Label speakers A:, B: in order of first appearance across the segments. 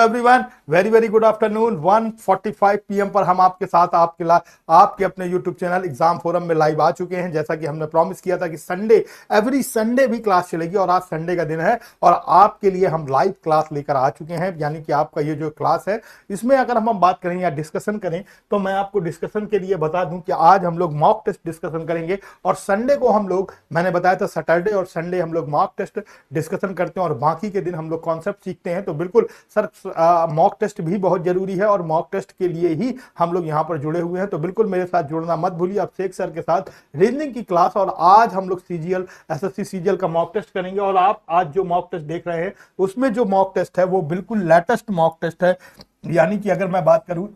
A: Everyone, very very good afternoon. 1:45 PM पर हम आपके साथ आपके अपने यूट्यूब चैनल एग्जाम फोरम में लाइव आ चुके हैं। जैसा कि हमने प्रॉमिस किया था कि एवरी संडे भी क्लास चलेगी और आज संडे का दिन है और आपके लिए हम लाइव क्लास लेकर आ चुके हैं। यानी कि आपका ये जो क्लास है इसमें अगर हम बात करें या डिस्कशन करें तो मैं आपको डिस्कशन के लिए बता दूं कि आज हम लोग मॉक टेस्ट डिस्कशन करेंगे और संडे को हम लोग, मैंने बताया था सैटरडे और संडे हम लोग मॉक टेस्ट डिस्कशन करते हैं और बाकी के दिन हम लोग कॉन्सेप्ट सीखते हैं। तो बिल्कुल सर, मॉक टेस्ट भी बहुत जरूरी है और मॉक टेस्ट के लिए ही हम लोग यहां पर जुड़े हुए हैं। तो बिल्कुल मेरे साथ जुड़ना मत भूलिए। आप शेख सर के साथ रीजनिंग की क्लास और आज हम लोग सीजीएल एसएससी सीजीएल का मॉक टेस्ट करेंगे और आप आज जो मॉक टेस्ट देख रहे हैं उसमें जो मॉक टेस्ट है वो बिल्कुल लेटेस्ट मॉक टेस्ट है। यानी कि अगर मैं बात करूं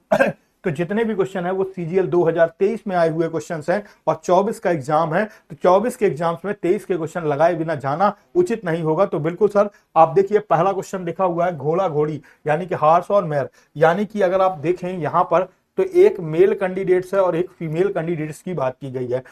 A: तो जितने भी क्वेश्चन है वो सीजीएल 2023 में आए हुए क्वेश्चंस हैं और 24 का एग्जाम है। तो 24 के एग्जाम्स में 23 के क्वेश्चन लगाए बिना जाना उचित नहीं होगा। तो बिल्कुल सर, आप देखिए पहला क्वेश्चन लिखा हुआ है घोड़ा घोड़ी, यानी कि हॉर्स और मेयर। यानी कि अगर आप देखें यहां पर तो एक मेल कैंडिडेट्स है और एक फीमेल कैंडिडेट्स की बात की गई है।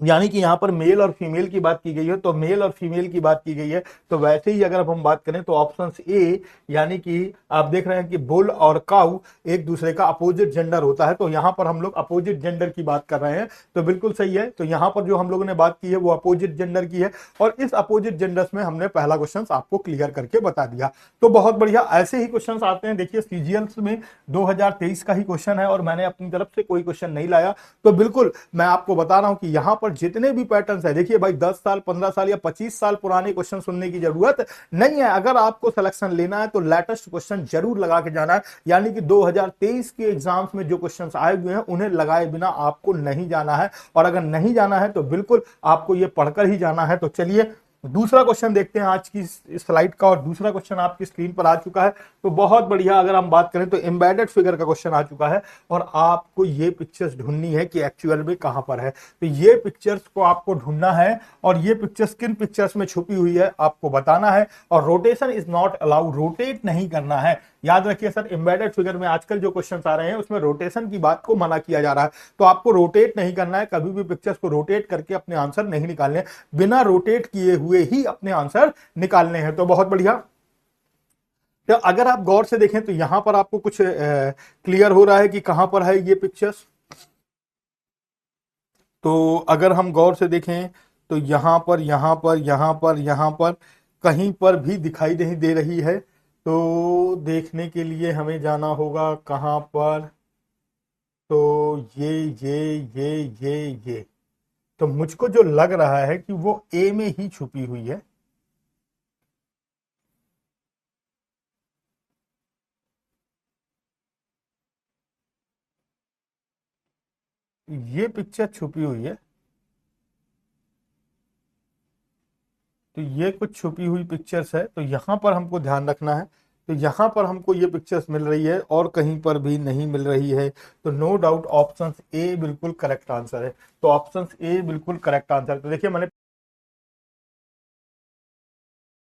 A: यानी कि यहां पर मेल और फीमेल की बात की गई है, तो मेल और फीमेल की बात की गई है। तो वैसे ही अगर हम बात करें तो ऑप्शन ए, यानी कि आप देख रहे हैं कि बुल और काउ एक दूसरे का अपोजिट जेंडर होता है। तो यहां पर हम लोग अपोजिट जेंडर की बात कर रहे हैं, तो बिल्कुल सही है। तो यहां पर जो हम लोगों ने बात की है वो अपोजिट जेंडर की है और इस अपोजिट जेंडर्स में हमने पहला क्वेश्चन आपको क्लियर करके बता दिया। तो बहुत बढ़िया, ऐसे ही क्वेश्चन आते हैं। देखिए सीजीएल में 2023 का ही क्वेश्चन है और मैंने अपनी तरफ से कोई क्वेश्चन नहीं लाया। तो बिल्कुल मैं आपको बता रहा हूं कि यहां पर जितने भी पैटर्न्स है, देखिए भाई 10 साल 15 साल या 25 साल पुराने क्वेश्चन सुनने की जरूरत नहीं है। अगर आपको सिलेक्शन लेना है तो लेटेस्ट क्वेश्चन जरूर लगा के जाना है। यानी कि 2023 के एग्जाम्स में जो क्वेश्चंस आए हुए हैं उन्हें लगाए बिना आपको नहीं जाना है और अगर नहीं जाना है तो बिल्कुल आपको ये पढ़कर ही जाना है। तो चलिए दूसरा क्वेश्चन देखते हैं आज की स्लाइड का और दूसरा क्वेश्चन आपकी स्क्रीन पर आ चुका है। तो बहुत बढ़िया, अगर हम बात करें तो एम्बेडेड फिगर का क्वेश्चन आ चुका है और आपको ये पिक्चर्स ढूंढनी है कि एक्चुअल में कहां पर है। तो ये पिक्चर्स को आपको ढूंढना है और ये पिक्चर्स किन पिक्चर्स में छुपी हुई है आपको बताना है और rotation is not allowed, rotate नहीं करना है। याद रखिए सर, एम्बेडेड फिगर में आजकल जो क्वेश्चंस आ रहे हैं उसमें रोटेशन की बात को मना किया जा रहा है। तो आपको रोटेट नहीं करना है, कभी भी पिक्चर्स को रोटेट करके अपने आंसर नहीं निकालने, बिना रोटेट किए हुए ही अपने आंसर निकालने हैं। तो बहुत बढ़िया। तो अगर आप गौर से देखें तो यहां पर आपको कुछ क्लियर हो रहा है कि कहां पर है ये पिक्चर्स। तो अगर हम गौर से देखें तो यहां पर यहां पर यहां पर यहां पर कहीं पर भी दिखाई नहीं दे रही है। तो देखने के लिए हमें जाना होगा कहां पर, तो ये तो मुझको जो लग रहा है कि वो ए में ही छुपी हुई है। ये पिक्चर छुपी हुई है। तो ये कुछ छुपी हुई पिक्चर्स है, तो यहां पर हमको ध्यान रखना है। तो यहां पर हमको ये पिक्चर्स मिल रही है और कहीं पर भी नहीं मिल रही है। तो नो डाउट ऑप्शन ए बिल्कुल करेक्ट आंसर है। तो ऑप्शन ए बिल्कुल करेक्ट आंसर। तो देखिए मैंने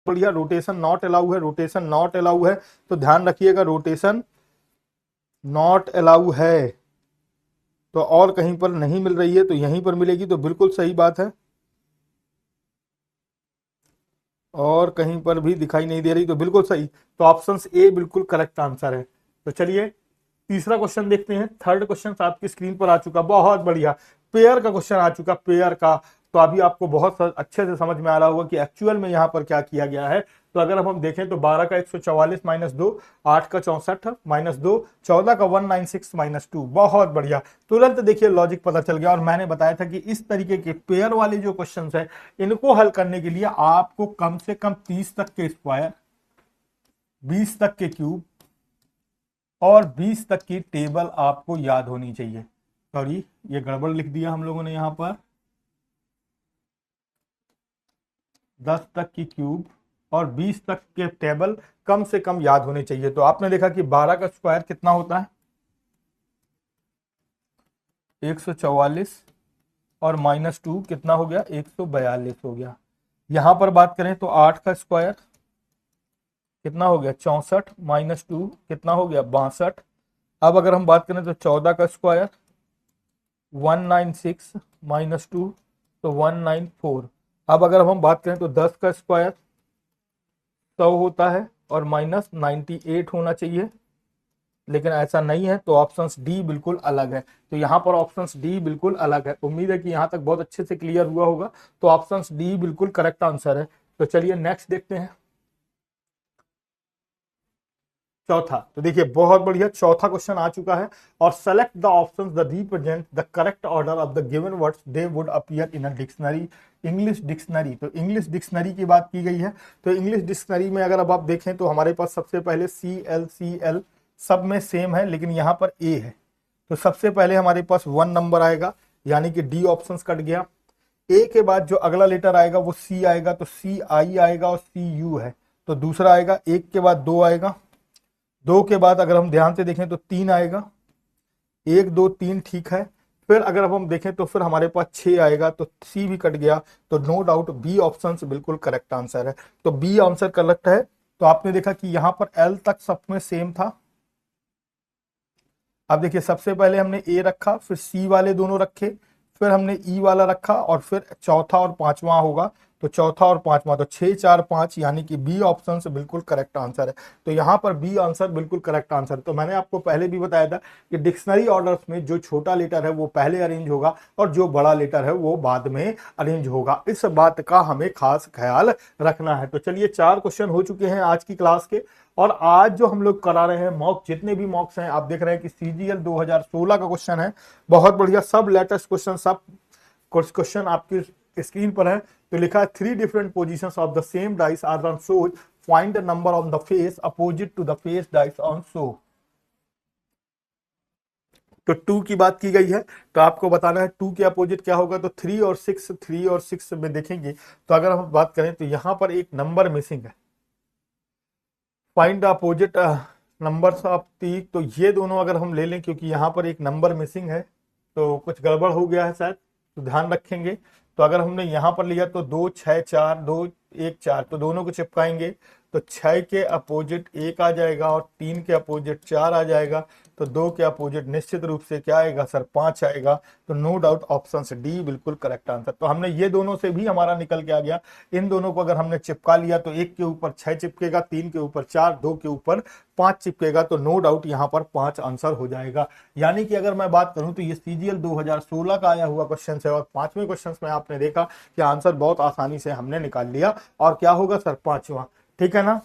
A: बढ़िया, रोटेशन नॉट अलाउ है, रोटेशन नॉट अलाउ है। तो ध्यान रखिएगा, रोटेशन नॉट अलाउ है। तो और कहीं पर नहीं मिल रही है तो यहीं पर मिलेगी, तो बिल्कुल सही बात है। और कहीं पर भी दिखाई नहीं दे रही तो बिल्कुल सही। तो ऑप्शन ए बिल्कुल करेक्ट आंसर है। तो चलिए तीसरा क्वेश्चन देखते हैं। थर्ड क्वेश्चन आपकी स्क्रीन पर आ चुका, बहुत बढ़िया। पेयर का क्वेश्चन आ चुका, पेयर का। तो अभी आपको बहुत अच्छे से समझ में आ रहा होगा कि एक्चुअल में यहां पर क्या किया गया है। तो अगर अब हम देखें तो 12 का 144 माइनस 2, 8 का 64 माइनस 2, 14 का 196 माइनस 2। बहुत बढ़िया, तुरंत देखिए लॉजिक पता चल गया। और मैंने बताया था कि इस तरीके के पेयर वाले जो क्वेश्चंस है इनको हल करने के लिए आपको कम से कम 30 तक के स्क्वायर, 20 तक के क्यूब और 20 तक की टेबल आपको याद होनी चाहिए। सॉरी, ये गड़बड़ लिख दिया हम लोगों ने यहां पर। 10 तक की क्यूब और 20 तक के टेबल कम से कम याद होने चाहिए। तो आपने देखा कि 12 का स्क्वायर कितना होता है, 144 और माइनस 2 कितना हो गया, 142 हो गया। यहां पर बात करें तो 8 का स्क्वायर कितना हो गया, 64 माइनस 2 कितना हो गया, 62। अब अगर हम बात करें तो 14 का स्क्वायर 196 माइनस 2 तो 194। अब अगर हम बात करें तो 10 का स्क्वायर 100 होता है और -98 होना चाहिए, लेकिन ऐसा नहीं है, तो ऑप्शन डी बिल्कुल अलग है। तो यहाँ पर ऑप्शन डी बिल्कुल अलग है। उम्मीद है कि यहाँ तक बहुत अच्छे से क्लियर हुआ होगा। तो ऑप्शन डी बिल्कुल करेक्ट आंसर है। तो चलिए नेक्स्ट देखते हैं, चौथा। तो देखिए बहुत बढ़िया, चौथा क्वेश्चन आ चुका है। और select the options the represent the correct order of the given words they would appear in a dictionary, English dictionary. तो इंग्लिश डिक्शनरी की बात की गई है। तो इंग्लिश डिक्शनरी में अगर अब आप देखें तो हमारे पास सबसे पहले CL सब में सेम है, लेकिन यहाँ पर ए है। तो सबसे पहले हमारे पास 1 नंबर आएगा, यानी कि डी ऑप्शन कट गया। ए के बाद जो अगला लेटर आएगा वो सी आएगा, तो CI आएगा और CU है। तो दूसरा आएगा, एक के बाद 2 आएगा, 2 के बाद अगर हम ध्यान से देखें तो 3 आएगा, 1 2 3 ठीक है। फिर अगर अब हम देखें तो फिर हमारे पास 6 आएगा, तो सी भी कट गया। तो नो डाउट बी ऑप्शन बिल्कुल करेक्ट आंसर है। तो बी आंसर करेक्ट है। तो आपने देखा कि यहां पर एल तक सब में सेम था। अब देखिए सबसे पहले हमने ए रखा, फिर सी वाले दोनों रखे, फिर हमने ई वाला रखा, और फिर चौथा और पांचवा होगा। तो चौथा और पांचवा, तो 6 4 5, यानी कि बी ऑप्शन से बिल्कुल करेक्ट आंसर है। तो यहाँ पर बी आंसर बिल्कुल करेक्ट आंसर। तो मैंने आपको पहले भी बताया था कि डिक्शनरी ऑर्डर्स में जो छोटा लेटर है वो पहले अरेंज होगा और जो बड़ा लेटर है वो बाद में अरेंज होगा। इस बात का हमें खास ख्याल रखना है। तो चलिए 4 क्वेश्चन हो चुके हैं आज की क्लास के। और आज जो हम लोग करा रहे हैं मॉक, जितने भी मॉक्स हैं, आप देख रहे हैं कि CGL 2016 का क्वेश्चन है। बहुत बढ़िया, सब लेटेस्ट क्वेश्चन, सब क्वेश्चन आपकी स्क्रीन पर है। तो लिखा है 3 different positions of the same dice are on show, find the number on the face opposite to the face dice on show. तो 2 की बात की गई है, तो आपको बताना है 2 के अपोजिट क्या होगा। तो 3 और 6 में देखेंगे तो अगर हम बात करें तो यहां पर एक नंबर मिसिंग है। Find the opposite numbers of T, तो ये दोनों अगर हम ले लें, क्योंकि यहाँ पर एक नंबर मिसिंग है तो कुछ गड़बड़ हो गया है शायद, तो ध्यान रखेंगे। तो अगर हमने यहाँ पर लिया तो 2 6 4 2 1 4, तो दोनों को चिपकाएंगे तो 6 के अपोजिट 1 आ जाएगा और 3 के अपोजिट 4 आ जाएगा। तो 2 के अपोजिट निश्चित रूप से क्या आएगा सर, 5 आएगा। तो नो डाउट ऑप्शन से डी बिल्कुल करेक्ट आंसर। तो हमने ये दोनों से भी हमारा निकल के आ गया। इन दोनों को अगर हमने चिपका लिया तो 1 के ऊपर 6 चिपकेगा, 3 के ऊपर 4, 2 के ऊपर 5 चिपकेगा। तो नो डाउट यहाँ पर 5 आंसर हो जाएगा। यानी कि अगर मैं बात करूं तो ये CGL 2016 का आया हुआ क्वेश्चन है, और 5वें क्वेश्चन में आपने देखा कि आंसर बहुत आसानी से हमने निकाल लिया। और क्या होगा सर, 5वां, ठीक है ना।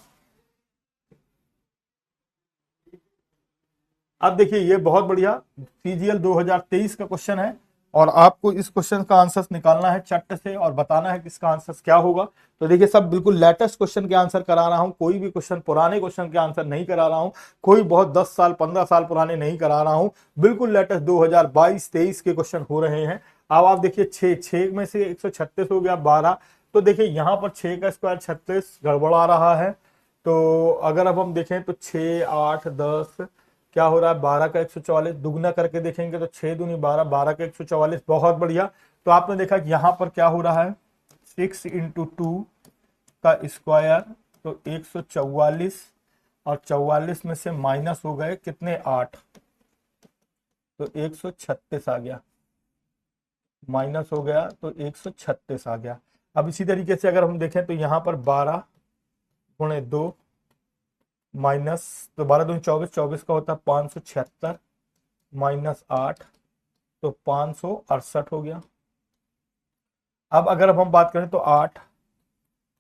A: अब देखिए ये बहुत बढ़िया CGL 2023 का क्वेश्चन है, और आपको इस क्वेश्चन का आंसर निकालना है चट से और बताना है कि इसका आंसर क्या होगा। तो देखिए सब बिल्कुल लेटेस्ट क्वेश्चन के आंसर करा रहा हूं, कोई भी क्वेश्चन पुराने क्वेश्चन के आंसर नहीं करा रहा हूं, कोई बहुत 10 साल 15 साल पुराने नहीं करा रहा हूं, बिल्कुल लेटेस्ट 2022-23 के क्वेश्चन हो रहे हैं। अब आप देखिए 6 में से 136 हो गया 12। तो देखिए यहाँ पर 6 का स्क्वायर 36 गड़बड़ा रहा है। तो अगर अब हम देखें तो 6 8 10 क्या हो रहा है, 12 का 144, दुगना करके देखेंगे तो 6 दूनी 12, 12 का 144। बहुत बढ़िया। तो आपने देखा कि यहाँ पर क्या हो रहा है, 6 इंटू 2 का स्क्वायर, तो 144, और 44 में से माइनस हो गए कितने, 8, तो 136 आ गया, माइनस हो गया तो 136 आ गया। अब इसी तरीके से अगर हम देखें तो यहाँ पर 12 गुणे 2 माइनस, तो 12 दूनी 24, 24 का होता है 576, माइनस 8, तो 568 हो गया। अब हम बात करें तो 8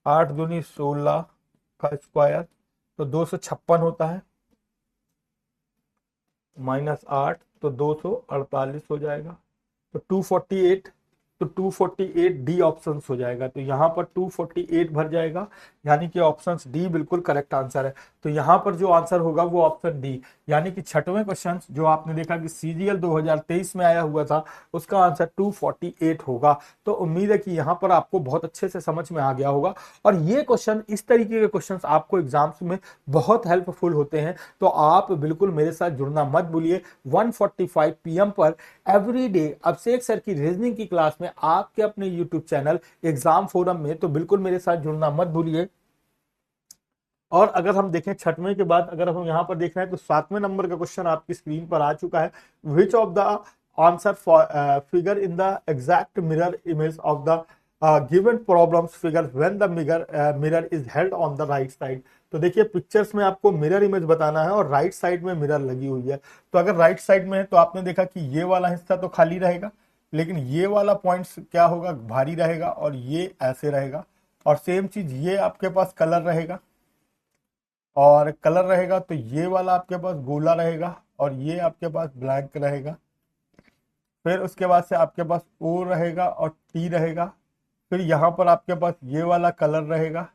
A: 8 दूनी 16 का स्क्वायर, तो 256 होता है, माइनस 8, तो 248 हो जाएगा। तो 248, तो 248 डी ऑप्शन हो जाएगा। तो यहाँ पर 248 भर जाएगा, यानी कि ऑप्शन डी बिल्कुल करेक्ट आंसर है। तो यहाँ पर जो आंसर होगा वो ऑप्शन डी, यानी कि 6वें क्वेश्चन जो आपने देखा कि CGL 2023 में आया हुआ था, उसका आंसर 248 होगा। तो उम्मीद है कि यहाँ पर आपको बहुत अच्छे से समझ में आ गया होगा। और ये क्वेश्चन, इस तरीके के क्वेश्चन आपको एग्जाम्स में बहुत हेल्पफुल होते हैं। तो आप बिल्कुल मेरे साथ जुड़ना मत भूलिए। 1:45 PM पर एवरी डे अभिषेक सर की रीजनिंग की क्लास में आपके अपने यूट्यूब चैनल एग्जाम फोरम में, तो बिल्कुल मेरे साथ जुड़ना मत भूलिए। और अगर हम देखें 6वें के बाद अगर हम यहाँ पर देख रहे हैं तो 7वें नंबर का क्वेश्चन आपकी स्क्रीन पर आ चुका है। Which of the answer figure in the exact mirror image of the given problems figure when the mirror is held on the right side. तो देखिए पिक्चर्स में आपको मिरर इमेज बताना है और राइट साइड में मिरर लगी हुई है। तो अगर राइट साइड में है तो आपने देखा कि ये वाला हिस्सा तो खाली रहेगा, लेकिन ये वाला पॉइंट्स क्या होगा, भारी रहेगा और ये ऐसे रहेगा। और सेम चीज ये आपके पास कलर रहेगा, और कलर रहेगा तो ये वाला आपके पास गोला रहेगा और ये आपके पास ब्लैंक रहेगा। फिर उसके बाद से आपके पास ओ रहेगा और टी रहेगा। फिर यहाँ पर आपके पास ये वाला कलर रहेगा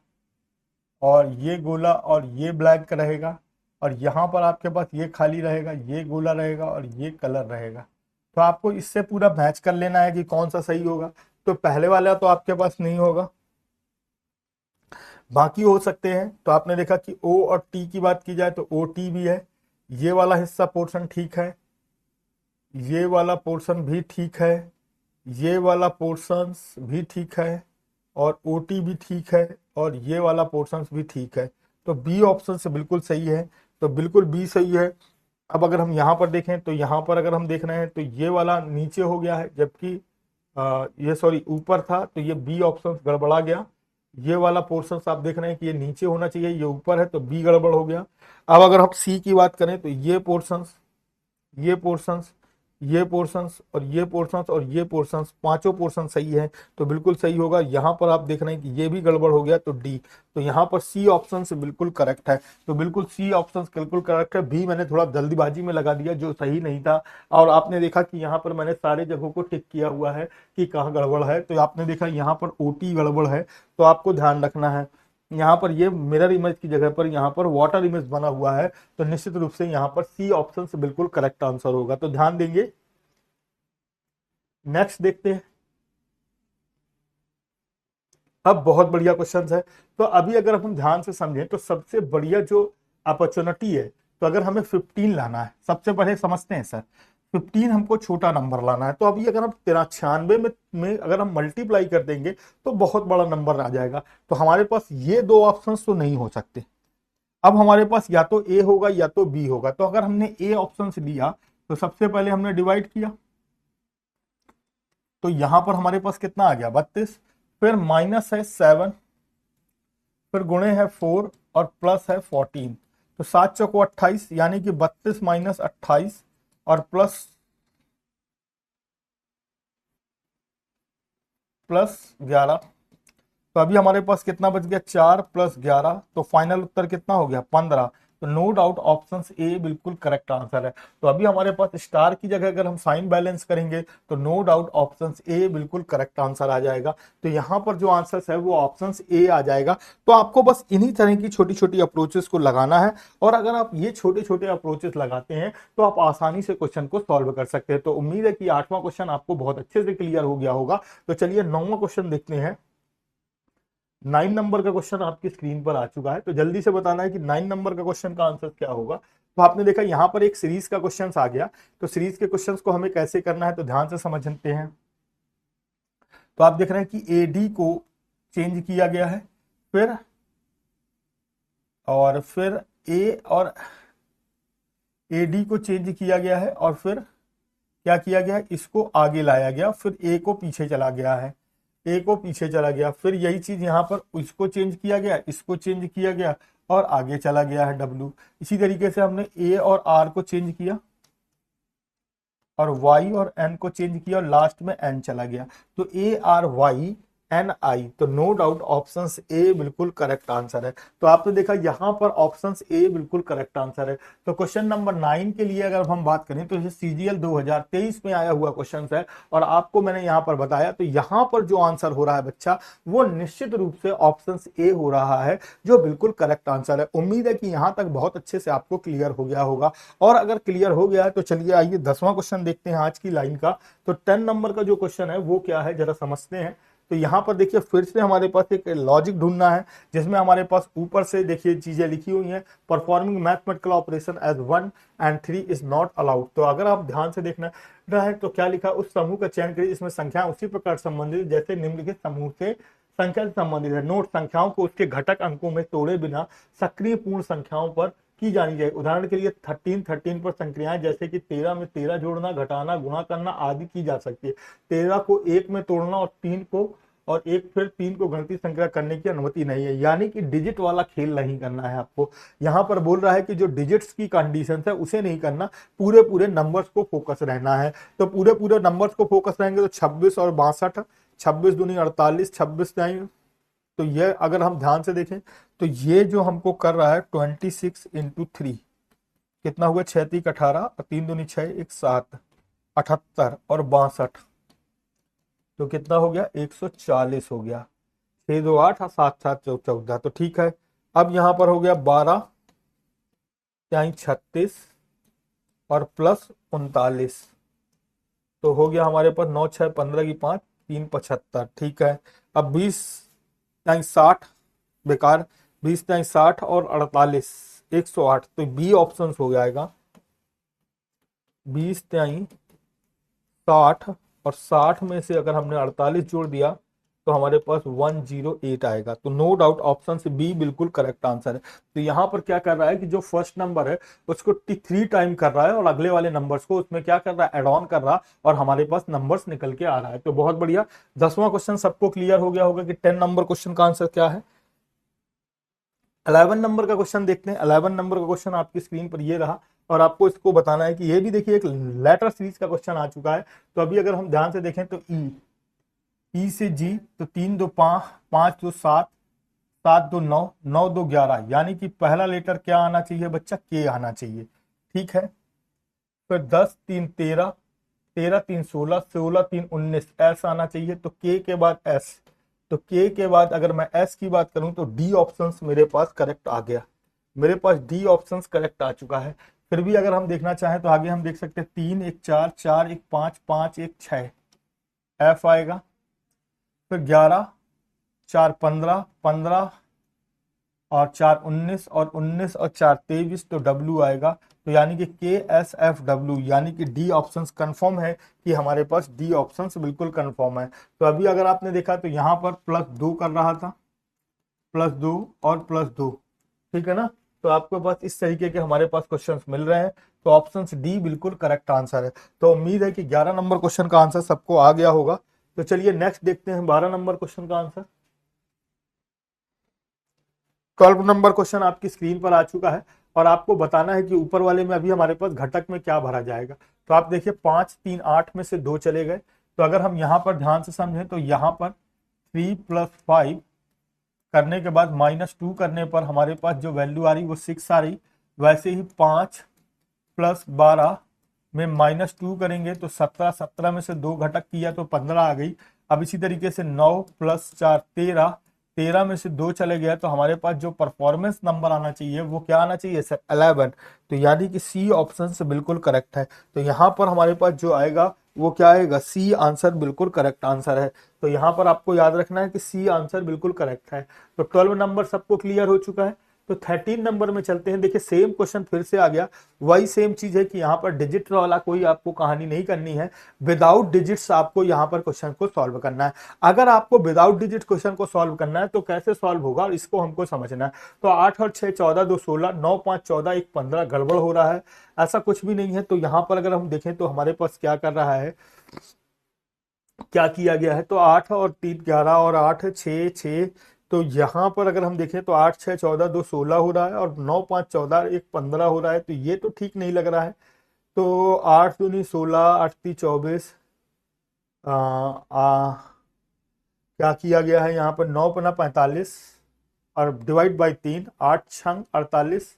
A: और ये गोला और ये ब्लैंक रहेगा, और यहाँ पर आपके पास ये खाली रहेगा, ये गोला रहेगा और ये कलर रहेगा। तो आपको इससे पूरा मैच कर लेना है कि कौन सा सही होगा। तो पहले वाला तो आपके पास नहीं होगा, बाकी हो सकते हैं। तो आपने देखा कि ओ और टी की बात की जाए तो ओ टी भी है, ये वाला हिस्सा पोर्शन ठीक है, ये वाला पोर्शन भी ठीक है, ये वाला पोर्शन भी ठीक है, और ओ टी भी ठीक है, और ये वाला पोर्शन भी ठीक है। तो बी ऑप्शन से बिल्कुल सही है, तो बिल्कुल बी सही है। अब अगर हम यहाँ पर देखें तो यहाँ पर अगर हम देख रहे हैं तो ये वाला नीचे हो गया है, जबकि ये सॉरी ऊपर था, तो ये बी ऑप्शन गड़बड़ा गया। ये वाला पोर्शन आप देख रहे हैं कि ये नीचे होना चाहिए, ये ऊपर है, तो बी गड़बड़ हो गया। अब अगर हम सी की बात करें तो ये पोर्शंस, ये पोर्शंस, ये पोर्शंस और ये पोर्शंस और ये पोर्शंस, पांचों पोर्शन सही है, तो बिल्कुल सही होगा। यहाँ पर आप देख रहे हैं कि ये भी गड़बड़ हो गया, तो डी। तो यहाँ पर सी ऑप्शन से बिल्कुल करेक्ट है, तो बिल्कुल सी ऑप्शन बिल्कुल करेक्ट है। बी मैंने थोड़ा जल्दीबाजी में लगा दिया जो सही नहीं था, और आपने देखा कि यहाँ पर मैंने सारे जगहों को टिक किया हुआ है कि कहाँ गड़बड़ है। तो आपने देखा यहाँ पर ओटी गड़बड़ है, तो आपको ध्यान रखना है। यहाँ पर ये मिरर इमेज की जगह पर यहाँ पर वाटर इमेज बना हुआ है, तो निश्चित रूप से यहाँ पर सी ऑप्शन से बिल्कुल करेक्ट आंसर होगा, तो ध्यान देंगे। नेक्स्ट देखते हैं। अब बहुत बढ़िया क्वेश्चन है। तो अभी अगर हम ध्यान से समझें तो सबसे बढ़िया जो अपॉर्चुनिटी है, तो अगर हमें 15 लाना है, सबसे पहले समझते हैं सर 15 हमको छोटा नंबर लाना है। तो अभी अगर हम 93 में अगर हम मल्टीप्लाई कर देंगे तो बहुत बड़ा नंबर आ जाएगा। तो हमारे पास ये दो ऑप्शन तो नहीं हो सकते। अब हमारे पास या तो ए होगा या तो बी होगा। तो अगर हमने ए ऑप्शन लिया तो सबसे पहले हमने डिवाइड किया, तो यहां पर हमारे पास कितना आ गया 32, फिर माइनस है 7, फिर गुणे है 4 और प्लस है 14। तो 7 चौको 28, यानी कि 32 माइनस 28 और प्लस 11। तो अभी हमारे पास कितना बच गया 4 प्लस 11, तो फाइनल उत्तर कितना हो गया 15। तो नो डाउट ऑप्शन ए बिल्कुल करेक्ट आंसर है। तो अभी हमारे पास स्टार की जगह अगर हम साइन बैलेंस करेंगे तो नो डाउट ऑप्शन ए बिल्कुल करेक्ट आंसर आ जाएगा। तो यहाँ पर जो आंसर है वो ऑप्शन ए आ जाएगा। तो आपको बस इन्हीं तरह की छोटी छोटी अप्रोचेस को लगाना है, और अगर आप ये छोटे छोटे अप्रोचेस लगाते हैं तो आप आसानी से क्वेश्चन को सॉल्व कर सकते हैं। तो उम्मीद है कि 8वां क्वेश्चन आपको बहुत अच्छे से क्लियर हो गया होगा। तो चलिए 9वां क्वेश्चन देखते हैं। 9 नंबर का क्वेश्चन आपकी स्क्रीन पर आ चुका है, तो जल्दी से बताना है कि 9 नंबर का क्वेश्चन का आंसर क्या होगा। तो आपने देखा यहाँ पर एक सीरीज का क्वेश्चन आ गया, तो सीरीज के क्वेश्चंस को हमें कैसे करना है तो ध्यान से समझते हैं। तो आप देख रहे हैं कि एडी को चेंज किया गया है, फिर ए और एडी को चेंज किया गया है, और फिर क्या किया गया है, इसको आगे लाया गया, फिर ए को पीछे चला गया है, ए को पीछे चला गया, फिर यही चीज यहाँ पर इसको चेंज किया गया, इसको चेंज किया गया और आगे चला गया है डब्ल्यू। इसी तरीके से हमने ए और आर को चेंज किया और वाई और एन को चेंज किया और लास्ट में एन चला गया। तो ए आर वाई एन आई, तो नो डाउट ऑप्शन ए बिल्कुल करेक्ट आंसर है। तो आपने देखा यहाँ पर ऑप्शन ए बिल्कुल करेक्ट आंसर है। तो क्वेश्चन नंबर 9 के लिए अगर हम बात करें तो ये सीजीएल 2023 में आया हुआ क्वेश्चन है, और आपको मैंने यहाँ पर बताया। तो यहाँ पर जो आंसर हो रहा है बच्चा, वो निश्चित रूप से ऑप्शन ए हो रहा है, जो बिल्कुल करेक्ट आंसर है। उम्मीद है कि यहाँ तक बहुत अच्छे से आपको क्लियर हो गया होगा, और अगर क्लियर हो गया है तो चलिए आइए 10वां क्वेश्चन देखते हैं आज की लाइन का। तो 10 नंबर का जो क्वेश्चन है वो क्या है जरा समझते हैं। तो यहाँ पर देखिए फिर से हमारे पास एक लॉजिक ढूंढना है, जिसमें हमारे पास ऊपर से देखिए चीजें लिखी हुई हैं। Performing mathematical operation as 1 and 3 is not allowed. तो अगर आप ध्यान से देखना है तो क्या लिखा, उस समूह का चयन करिए इसमें संख्या उसी प्रकार संबंधित जैसे निम्नलिखित समूह से संख्या से संबंधित है। नोट, संख्याओं को उसके घटक अंकों में तोड़े बिना सक्रिय पूर्ण संख्याओं पर की जानी चाहिए। उदाहरण के लिए 13 पर संक्रियाएं जैसे कि 13 में 13 जोड़ना, घटाना, गुणा करना आदि की जा सकती है। 13 को 1 में तोड़ना और 3 को और एक फिर 3 को गणितीय संख्या करने की अनुमति नहीं है, यानी कि डिजिट वाला खेल नहीं करना है आपको। यहाँ पर बोल रहा है कि जो डिजिट्स की कंडीशन है उसे नहीं करना, पूरे पूरे नंबर्स को फोकस रहना है। तो पूरे पूरे नंबर्स को फोकस रहेंगे तो 26 और 62, 26 दूनी 48, 26 नहीं। तो ये अगर हम ध्यान से देखें तो ये जो हमको कर रहा है 26 इंटू 3 कितना हुआ, 6 3 18 और 3 दूनी 6 1 7, 78 और 62, तो कितना हो गया 140 हो गया। 6 2 8 और 7 7 14, तो ठीक है। अब यहाँ पर हो गया 12 यानी 36 और प्लस 39, तो हो गया हमारे पास 9 6 15 की 5 3 75, ठीक है। अब 20 यानी 60 बेकार, 20 यानी 60 और 48 108, तो बी ऑप्शन हो जाएगा। 20 यानी 60 और 60 में से अगर हमने 48 जोड़ दिया तो हमारे पास 108 आएगा। तो नो डाउट ऑप्शन से बी बिल्कुल करेक्ट आंसर है। तो यहाँ पर क्या कर रहा है कि जो फर्स्ट नंबर है उसको 3 टाइम कर रहा है और अगले वाले नंबर्स को उसमें क्या कर रहा है, एड ऑन कर रहा, और हमारे पास नंबर्स निकल के आ रहा है। तो बहुत बढ़िया। 10वां क्वेश्चन सबको क्लियर हो गया होगा कि 10 नंबर क्वेश्चन का आंसर क्या है। 11 नंबर का क्वेश्चन देखते हैं। 11 नंबर का क्वेश्चन आपकी स्क्रीन पर ये रहा और आपको इसको बताना है कि ये भी देखिए एक लेटर सीरीज का क्वेश्चन आ चुका है। तो अभी अगर हम ध्यान से देखें तो ई से जी, तो 3 2 5, 5 2 7, 7 2 9, 9 2 11, यानी कि पहला लेटर क्या आना चाहिए बच्चा, के आना चाहिए, ठीक है। फिर 10 3 13, 13 3 16, 16 3 19, एस आना चाहिए। तो के के बाद एस, तो के के बाद अगर मैं एस की बात करूं तो डी ऑप्शंस मेरे पास करेक्ट आ गया, मेरे पास डी ऑप्शंस करेक्ट आ चुका है। फिर भी अगर हम देखना चाहें तो आगे हम देख सकते हैं 3 1 4, 4 1 5, 5 1 6, एफ आएगा। फिर 11 4 15, 15 और 4 19 और 19 और 4 23, तो डब्ल्यू आएगा। तो यानी कि के एस एफ डब्ल्यू, यानी कि डी ऑप्शंस कंफर्म है कि हमारे पास डी ऑप्शंस बिल्कुल कंफर्म है। तो अभी अगर आपने देखा तो यहाँ पर +2 कर रहा था, +2 और +2, ठीक है ना। तो आपके पास इस तरीके के हमारे पास क्वेश्चंस मिल रहे हैं। तो ऑप्शन डी बिल्कुल करेक्ट आंसर है। तो उम्मीद है कि 11 नंबर क्वेश्चन का आंसर सबको आ गया होगा। तो चलिए नेक्स्ट देखते हैं 12 नंबर क्वेश्चन का आंसर। 12 नंबर क्वेश्चन आपकी स्क्रीन पर आ चुका है और आपको बताना है कि ऊपर वाले में अभी हमारे पास घटक में क्या भरा जाएगा। तो आप देखिए 5 3 8 में से 2 चले गए। तो अगर हम यहाँ पर ध्यान से समझें तो यहाँ पर 3 + 5 करने के बाद -2 करने पर हमारे पास जो वैल्यू आ रही वो 6 आ रही। वैसे ही 5 + 12 में -2 करेंगे तो 17, 17 में से 2 घटक किया तो 15 आ गई। अब इसी तरीके से 9 + 4 13, 13 में से 2 चले गया तो हमारे पास जो परफॉर्मेंस नंबर आना चाहिए वो क्या आना चाहिए सर, 11। तो यानी कि सी ऑप्शन से बिल्कुल करेक्ट है। तो यहाँ पर हमारे पास जो आएगा वो क्या आएगा, सी आंसर बिल्कुल करेक्ट आंसर है। तो यहाँ पर आपको याद रखना है कि सी आंसर बिल्कुल करेक्ट है। तो 12 नंबर सबको क्लियर हो चुका है। तो 13 नंबर में चलते हैं। देखिए सेम क्वेश्चन फिर से आ गया, वही सेम चीज है कि यहाँ पर डिजिट वाला कोई आपको कहानी नहीं करनी है, विदाउट डिजिट्स आपको यहाँ पर क्वेश्चन को सॉल्व करना है। अगर आपको विदाउट डिजिट क्वेश्चन को सॉल्व करना है तो कैसे सॉल्व होगा और इसको हमको समझना है। तो 8 और 6 14, 2 16, 9 5 14, 1 15, गड़बड़ हो रहा है, ऐसा कुछ भी नहीं है। तो यहाँ पर अगर हम देखें तो हमारे पास क्या कर रहा है, क्या किया गया है। तो 8 और 3 11 और 8 6 6, तो यहाँ पर अगर हम देखें तो 8 6 14, 2 16 हो रहा है और 9 5 14, 1 15 हो रहा है। तो ये तो ठीक नहीं लग रहा है। तो 8 दूनी 16, 8 3 24, क्या किया गया है यहाँ पर, 9 पना 45 और डिवाइड बाई 3, 8 6 48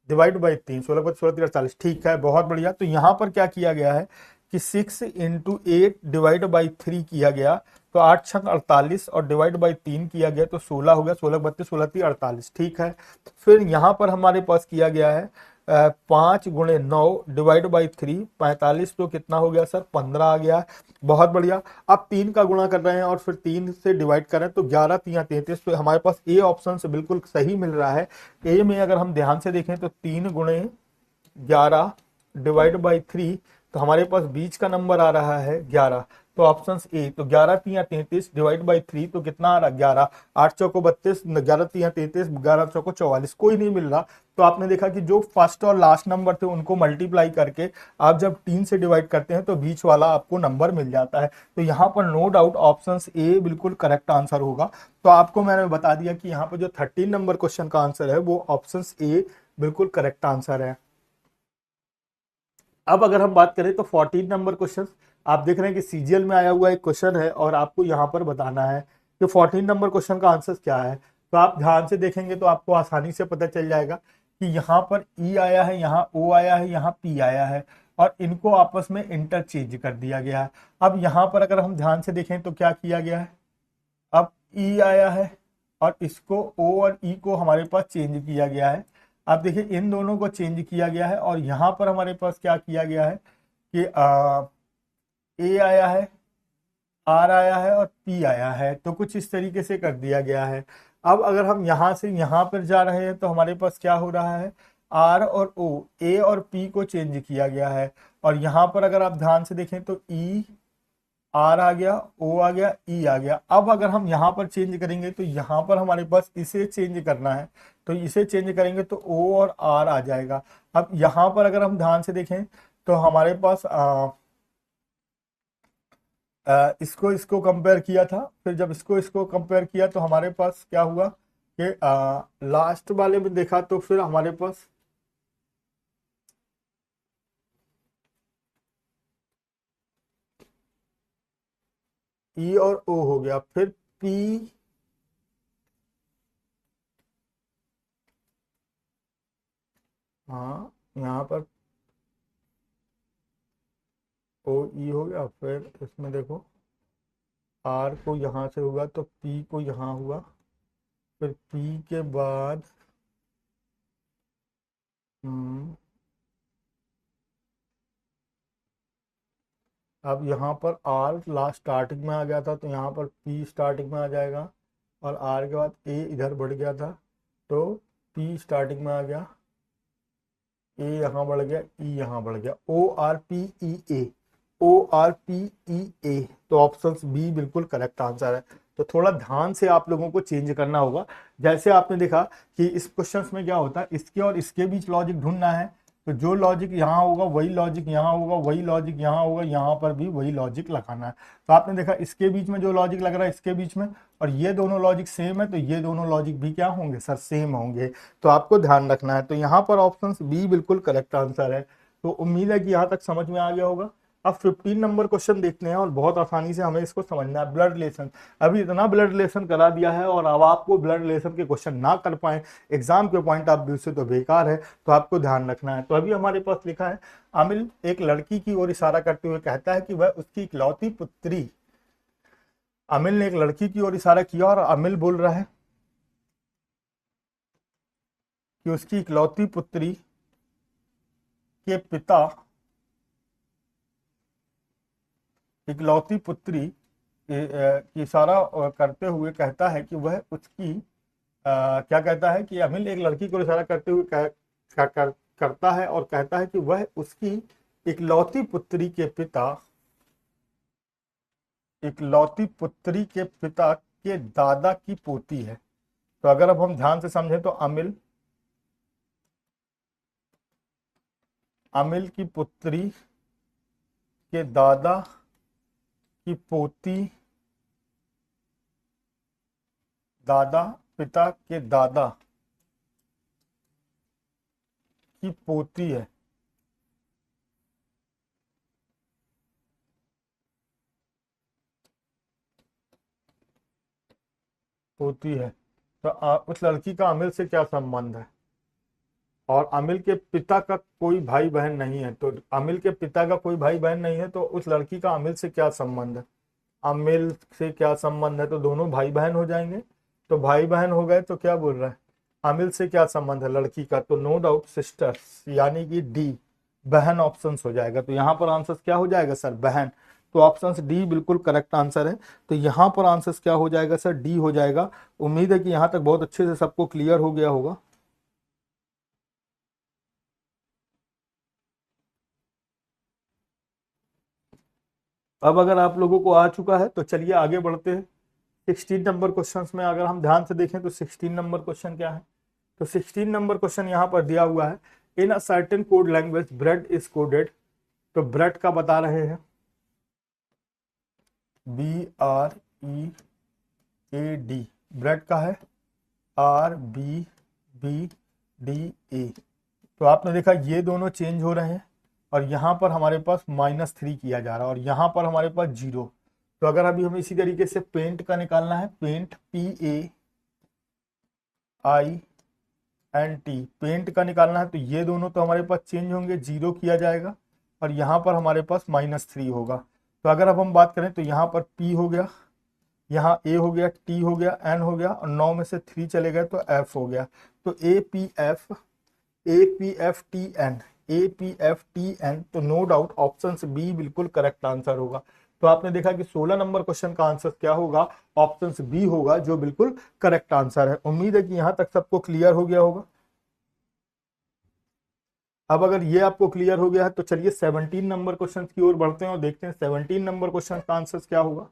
A: डिवाइड बाई 3, 16 5 16 3 48, ठीक है, बहुत बढ़िया। तो यहाँ पर क्या किया गया है कि 6 × 8 डिवाइड बाई 3 किया गया। तो 8 6 48 और डिवाइड बाई 3 किया गया तो 16 हो गया, 16 32 16 3 48, ठीक है। फिर यहाँ पर हमारे पास किया गया है 5 × 9 डिवाइड बाई 3, 45, तो कितना हो गया सर, 15 आ गया। बहुत बढ़िया। अब 3 का गुणा कर रहे हैं और फिर 3 से डिवाइड कर रहे हैं तो 11 3 33, तो हमारे पास ए ऑप्शन से बिल्कुल सही मिल रहा है। ए में अगर हम ध्यान से देखें तो 3 × 11 डिवाइड बाई 3, तो हमारे पास बीच का नंबर आ रहा है 11। तो ऑप्शन ए, तो 11 3 33 डिवाइड बाई 3 तो कितना आ रहा 11, 8 चौको 32, 11 3 33, 11 चौको 44, कोई नहीं मिल रहा। तो आपने देखा कि जो फर्स्ट और लास्ट नंबर थे उनको मल्टीप्लाई करके आप जब 3 से डिवाइड करते हैं तो बीच वाला आपको नंबर मिल जाता है। तो यहाँ पर नो डाउट ऑप्शन ए बिल्कुल करेक्ट आंसर होगा। तो आपको मैंने बता दिया कि यहाँ पर जो 13 नंबर क्वेश्चन का आंसर है वो ऑप्शन ए बिल्कुल करेक्ट आंसर है। अब अगर हम बात करें तो 14 नंबर क्वेश्चन, आप देख रहे हैं कि सीजीएल में आया हुआ एक क्वेश्चन है और आपको यहाँ पर बताना है कि 14 नंबर क्वेश्चन का आंसर क्या है। तो आप ध्यान से देखेंगे तो आपको आसानी से पता चल जाएगा कि यहाँ पर ई आया है, यहाँ ओ आया है, यहाँ पी आया है और इनको आपस में इंटरचेंज कर दिया गया है। अब यहाँ पर अगर हम ध्यान से देखें तो क्या किया गया है, अब ई आया है और इसको ओ और ई को हमारे पास चेंज किया गया है। आप देखिए इन दोनों को चेंज किया गया है और यहाँ पर हमारे पास क्या किया गया है कि ए आया है, आर आया है और पी आया है। तो कुछ इस तरीके से कर दिया गया है। अब अगर हम यहाँ से यहाँ पर जा रहे हैं तो हमारे पास क्या हो रहा है, आर और ओ, ए और पी को चेंज किया गया है और यहाँ पर अगर आप ध्यान से देखें तो ई, आर आ गया, ओ आ गया, ई आ गया। अब अगर हम यहाँ पर चेंज करेंगे तो यहाँ पर हमारे पास इसे चेंज करना है, तो इसे चेंज करेंगे तो ओ और आर आ जाएगा। अब यहाँ पर अगर हम ध्यान से देखें तो हमारे पास इसको इसको कंपेयर किया था, फिर जब इसको इसको कंपेयर किया तो हमारे पास क्या हुआ कि लास्ट वाले में देखा तो फिर हमारे पास ई और ओ हो गया, फिर पी, हाँ यहाँ पर ओ ई हो गया, फिर इसमें देखो आर को यहाँ से हुआ तो पी को यहाँ हुआ, फिर पी के बाद अब यहाँ पर आर लास्ट स्टार्टिंग में आ गया था तो यहाँ पर पी स्टार्टिंग में आ जाएगा और आर के बाद ए इधर बढ़ गया था तो पी स्टार्टिंग में आ गया, ए यहाँ बढ़ गया, ई यहाँ बढ़ गया, ओ आर पी ई ए, ओ आर पी ई ए। तो ऑप्शन बी बिल्कुल करेक्ट आंसर है। तो थोड़ा ध्यान से आप लोगों को चेंज करना होगा। जैसे आपने देखा कि इस क्वेश्चन में क्या होता है, इसके और इसके बीच लॉजिक ढूंढना है, तो जो लॉजिक यहाँ होगा वही लॉजिक यहाँ होगा, वही लॉजिक यहाँ होगा, यहाँ पर भी वही लॉजिक लगाना है। तो आपने देखा इसके बीच में जो लॉजिक लग रहा है इसके बीच में, और ये दोनों लॉजिक सेम है तो ये दोनों लॉजिक भी क्या होंगे सर, सेम होंगे। तो आपको ध्यान रखना है। तो यहाँ पर ऑप्शन बी बिल्कुल करेक्ट आंसर है। तो उम्मीद है कि यहाँ तक समझ में आ गया होगा। अब 15 नंबर क्वेश्चन देखते हैं और बहुत आसानी से हमें इसको समझना है। ब्लड रिलेशन, अभी इतना ब्लड रिलेशन करा दिया है और अब आपको ब्लड रिलेशन के क्वेश्चन ना कर पाए एग्जाम के पॉइंट ऑफ व्यू से तो बेकार है। तो आपको ध्यान रखना है। तो अभी हमारे पास लिखा है, अमिल एक लड़की की ओर इशारा करते हुए कहता है कि वह उसकी इकलौती पुत्री, अमिल ने एक लड़की की ओर इशारा किया और अमिल बोल रहा है कि उसकी इकलौती पुत्री के पिता, इकलौती पुत्री की इशारा करते हुए कहता है कि वह उसकी क्या कहता है कि अमिल एक लड़की को इशारा करते हुए करता है और कहता है कि वह उसकी इकलौती पुत्री के पिता, इकलौती पुत्री के पिता के दादा की पोती है। तो अगर अब हम ध्यान से समझें तो अमिल, अमिल की पुत्री के दादा की पोती, दादा पिता के दादा की पोती है। पोती है तो उस लड़की का अमिल से क्या संबंध है, और अमिल के पिता का कोई भाई बहन नहीं है। तो अमिल के पिता का कोई भाई बहन नहीं है तो उस लड़की का अमिल से क्या संबंध है, अमिल से क्या संबंध है, तो दोनों भाई बहन हो जाएंगे। तो भाई बहन हो गए तो क्या बोल रहा है, अमिल से क्या संबंध है लड़की का, तो नो डाउट सिस्टर्स, यानी कि डी, बहन ऑप्शन हो जाएगा। तो यहाँ पर आंसर क्या हो जाएगा सर, बहन। तो ऑप्शन डी बिल्कुल करेक्ट आंसर है। तो यहाँ पर आंसर क्या हो जाएगा सर, डी हो जाएगा। उम्मीद है कि यहाँ तक बहुत अच्छे से सबको क्लियर हो गया होगा। अब अगर आप लोगों को आ चुका है तो चलिए आगे बढ़ते हैं। 16 नंबर क्वेश्चन में अगर हम ध्यान से देखें तो 16 नंबर क्वेश्चन क्या है। तो 16 नंबर क्वेश्चन यहाँ पर दिया हुआ है, in a certain code language bread is coded. तो ब्रेड का बता रहे हैं, BREAD, ब्रेड का है RBBDA। तो आपने देखा ये दोनों चेंज हो रहे हैं और यहाँ पर हमारे पास -3 किया जा रहा है और यहाँ पर हमारे पास 0। तो अगर अभी हमें इसी तरीके से पेंट का निकालना है, पेंट PAINT, पेंट का निकालना है, तो ये दोनों तो हमारे पास चेंज होंगे, 0 किया जाएगा और यहाँ पर हमारे पास -3 होगा। तो अगर अब हम बात करें तो यहाँ पर P हो गया, यहाँ A हो गया, T हो गया, N हो गया और 9 में से 3 चले गए तो F हो गया। तो APFTN, तो नो डाउट ऑप्शन बी बिल्कुल करेक्ट आंसर होगा। तो आपने देखा कि 16 नंबर क्वेश्चन का आंसर क्या होगा, ऑप्शन बी होगा, जो बिल्कुल करेक्ट आंसर है। उम्मीद है कि यहां तक सबको क्लियर हो गया होगा। अब अगर ये आपको क्लियर हो गया है तो चलिए 17 नंबर क्वेश्चन की ओर बढ़ते हैं और देखते हैं 17 नंबर क्वेश्चन का आंसर क्या होगा।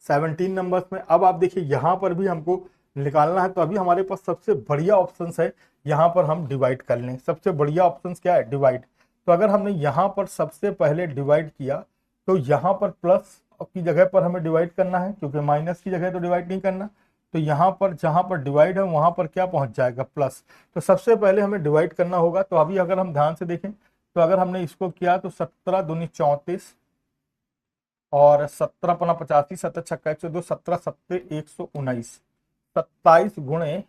A: 17 नंबर्स में अब आप देखिए यहां पर भी हमको निकालना है, तो अभी हमारे पास सबसे बढ़िया ऑप्शन है, यहां पर हम डिवाइड कर लें। सबसे बढ़िया ऑप्शन क्या है, डिवाइड। तो अगर हमने यहां पर सबसे पहले डिवाइड किया तो यहां पर प्लस की जगह पर हमें डिवाइड करना है, क्योंकि माइनस की जगह तो डिवाइड नहीं करना। तो यहाँ पर जहां पर डिवाइड है वहां पर क्या पहुंच जाएगा, प्लस। तो सबसे पहले हमें डिवाइड करना होगा। तो अभी अगर हम ध्यान से देखें तो अगर हमने इसको किया तो 17 दूनी 34 और 17 पना 85, 17 छक्का 102, 17 सत्ते 119, 27 गुणे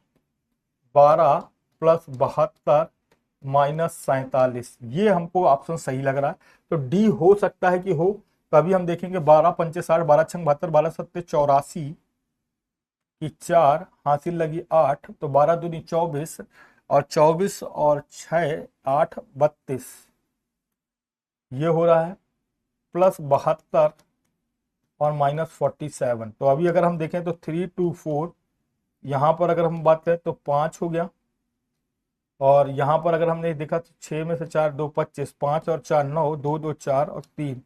A: 12 प्लस 72 माइनस 47। ये हमको ऑप्शन सही लग रहा है, तो डी हो सकता है कि हो। तो अभी हम देखेंगे 12 पंचे 60, 12 छंग 72, 12 सत्ते 84 की 4 हासिल लगी 8, तो 12 दूनी 24 और 24 और 6 8 32, ये हो रहा है प्लस 72 और -47। तो अभी अगर हम देखें तो 3 2 4, यहाँ पर अगर हम बात करें तो 5 हो गया और यहाँ पर अगर हमने देखा तो 6 में से 4 2 25, 5 और 4 9, 2 2 4 और 3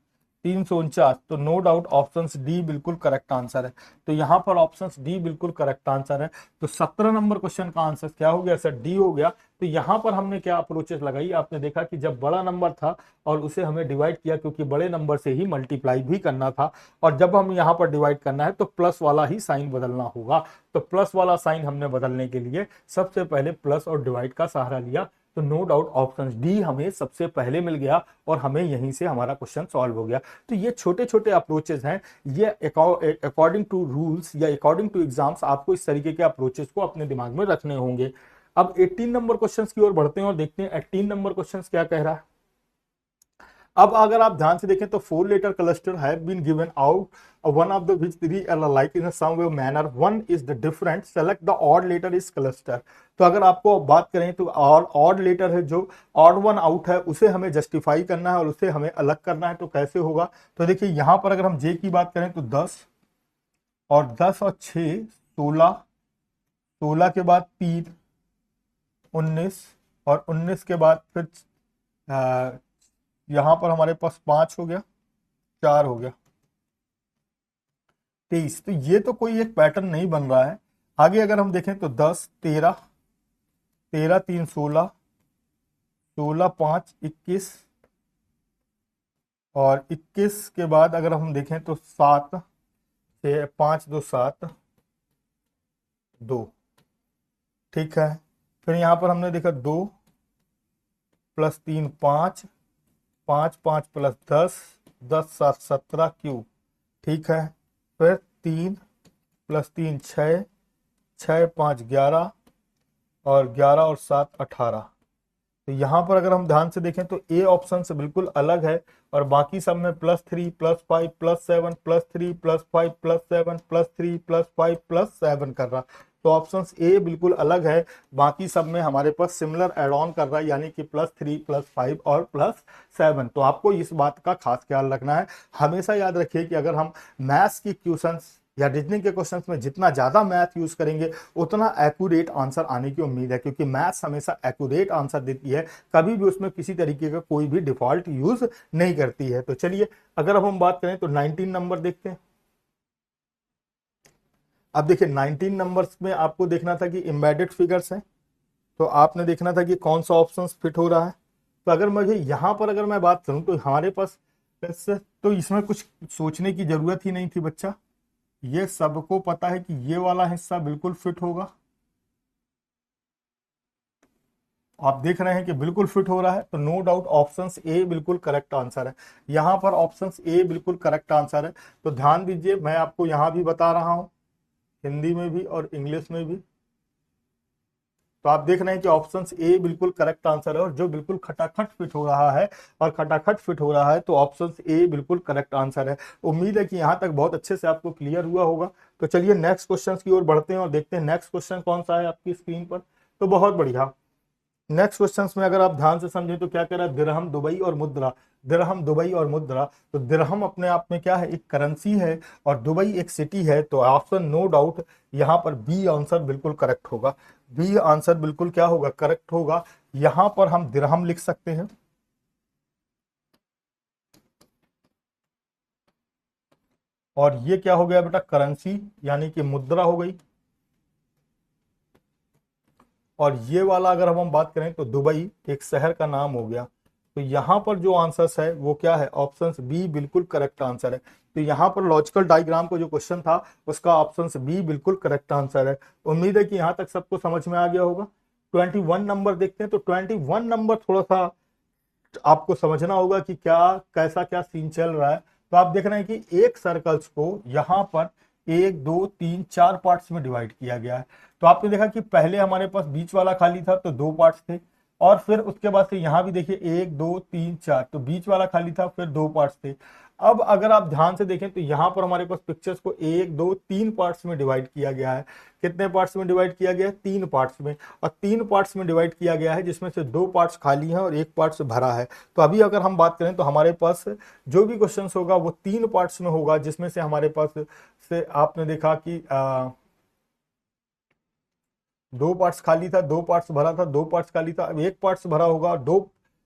A: 349। तो नो डाउट ऑप्शन डी बिल्कुल करेक्ट आंसर है। तो यहाँ पर ऑप्शन डी बिल्कुल करेक्ट आंसर है। तो 17 नंबर क्वेश्चन का आंसर क्या हो गया सर, डी हो गया। तो यहाँ पर हमने क्या अप्रोचेस लगाई, आपने देखा कि जब बड़ा नंबर था और उसे हमें डिवाइड किया, क्योंकि बड़े नंबर से ही मल्टीप्लाई भी करना था, और जब हम यहाँ पर डिवाइड करना है तो प्लस वाला ही साइन बदलना होगा। तो प्लस वाला साइन हमने बदलने के लिए सबसे पहले प्लस और डिवाइड का सहारा लिया। तो नो डाउट ऑप्शन डी हमें सबसे पहले मिल गया और हमें यहीं से हमारा क्वेश्चन सॉल्व हो गया। तो ये छोटे छोटे अप्रोचेस हैं, ये अकॉर्डिंग टू रूल्स या अकॉर्डिंग टू एग्जाम्स आपको इस तरीके के अप्रोचेस को अपने दिमाग में रखने होंगे। अब 18 नंबर क्वेश्चन की ओर बढ़ते हैं और देखते हैं 18 नंबर क्वेश्चन क्या कह रहा है। अब अगर आप ध्यान से देखें तो 4 letter cluster have been given out, one of the which three are alike in some way manner, one is the different, select the odd letter is cluster। तो अगर आपको बात करें तो ऑड लेटर है, जो ऑड वन आउट है, उसे हमें जस्टिफाई करना है और उसे हमें अलग करना है। तो कैसे होगा, तो देखिए यहां पर अगर हम जे की बात करें तो 10 और 10 और 6 16, 16 के बाद 3 19 और 19 के बाद फिर यहां पर हमारे पास 5 हो गया, 4 हो गया, 23। तो ये तो कोई एक पैटर्न नहीं बन रहा है। आगे अगर हम देखें तो 10 13, 13 3 16, 16 5 21 और 21 के बाद अगर हम देखें तो 7 5 2 7 2, ठीक है। फिर यहां पर हमने देखा 2 प्लस 3 5, 5 5 प्लस 10, 10 7 17 क्यूब, ठीक है। फिर 3 प्लस 3 6, 6 5 11 और 11 और 7 18। तो यहाँ पर अगर हम ध्यान से देखें तो ए ऑप्शन से बिल्कुल अलग है और बाकी सब में +3 +5 +7 +3 +5 +7 +3 +5 +7 कर रहा। तो ऑप्शन ए बिल्कुल अलग है, बाकी सब में हमारे पास सिमिलर एड ऑन कर रहा है, यानी कि +3 +5 और +7। तो आपको इस बात का खास ख्याल रखना है। हमेशा याद रखिए कि अगर हम मैथ्स की क्वेश्चंस या रीजनिंग के क्वेश्चंस में जितना ज्यादा मैथ यूज करेंगे उतना एक्यूरेट आंसर आने की उम्मीद है, क्योंकि मैथ्स हमेशा एक्यूरेट आंसर देती है, कभी भी उसमें किसी तरीके का कोई भी डिफॉल्ट यूज नहीं करती है। तो चलिए अगर अब हम बात करें तो 19 नंबर देखते हैं। अब देखिए 19 नंबर्स में आपको देखना था कि एम्बेडेड फिगर्स हैं, तो आपने देखना था कि कौन सा ऑप्शन फिट हो रहा है। तो अगर मुझे यहाँ पर अगर मैं बात करूं तो हमारे पास तो इसमें कुछ सोचने की जरूरत ही नहीं थी बच्चा, ये सबको पता है कि ये वाला हिस्सा बिल्कुल फिट होगा। आप देख रहे हैं कि बिल्कुल फिट हो रहा है, तो नो डाउट ऑप्शन ए बिल्कुल करेक्ट आंसर है। यहां पर ऑप्शन ए बिल्कुल करेक्ट आंसर है। तो ध्यान दीजिए, मैं आपको यहां भी बता रहा हूं, हिंदी में भी और इंग्लिश में भी। तो आप देख रहे हैं कि ऑप्शन ए बिल्कुल करेक्ट आंसर है, और जो बिल्कुल खटाखट फिट हो रहा है, और खटाखट फिट हो रहा है तो ऑप्शन ए बिल्कुल करेक्ट आंसर है। उम्मीद है कि यहां तक बहुत अच्छे से आपको क्लियर हुआ होगा। तो चलिए नेक्स्ट क्वेश्चन की ओर बढ़ते हैं और देखते हैं नेक्स्ट क्वेश्चन कौन सा है आपकी स्क्रीन पर। तो बहुत बढ़िया, नेक्स्ट क्वेश्चंस में अगर आप ध्यान से समझें तो क्या कह रहा है, दिरहम दुबई और मुद्रा। दिरहम दुबई और मुद्रा, तो दिरहम अपने आप में क्या है, एक करेंसी है, और दुबई एक सिटी है। तो ऑप्शन नो डाउट यहां पर बी आंसर बिल्कुल करेक्ट होगा। बी आंसर बिल्कुल क्या होगा, करेक्ट होगा। यहां पर हम दिरहम लिख सकते हैं, और ये क्या हो गया बेटा, करेंसी यानी कि मुद्रा हो गई। और ये वाला अगर हम बात करें तो दुबई एक शहर का नाम हो गया। तो यहां पर जो आंसर है वो क्या है, ऑप्शन बी बिल्कुल करेक्ट आंसर है। तो यहां पर लॉजिकल डायग्राम को जो क्वेश्चन था उसका ऑप्शन बी बिल्कुल करेक्ट आंसर है। उम्मीद है कि यहां तक सबको समझ में आ गया होगा। 21 नंबर देखते हैं। तो 21 नंबर थोड़ा सा आपको समझना होगा कि क्या कैसा क्या सीन चल रहा है। तो आप देख रहे हैं कि एक सर्कल्स को यहाँ पर 1 2 3 4 पार्ट्स में डिवाइड किया गया है। तो आपने देखा कि पहले हमारे पास बीच वाला खाली था तो 2 पार्ट्स थे, और फिर उसके बाद से यहाँ भी देखिए 1 2 3 4, तो बीच वाला खाली था, फिर 2 पार्ट्स थे। अब अगर आप ध्यान से देखें तो यहाँ पर हमारे पास पिक्चर्स को 1 2 3 पार्ट्स में डिवाइड किया गया है। कितने पार्ट्स में डिवाइड किया गया है, 3 पार्ट्स में। और 3 पार्ट्स में डिवाइड किया गया है जिसमें से 2 पार्ट्स खाली हैं और 1 पार्ट्स भरा है। तो अभी अगर हम बात करें तो हमारे पास जो भी क्वेश्चंस होगा वो 3 पार्ट्स में होगा, जिसमें से हमारे पास से आपने देखा कि 2 पार्ट्स खाली था, 2 पार्ट्स भरा था, 2 पार्ट्स खाली था। अब 1 पार्ट्स भरा होगा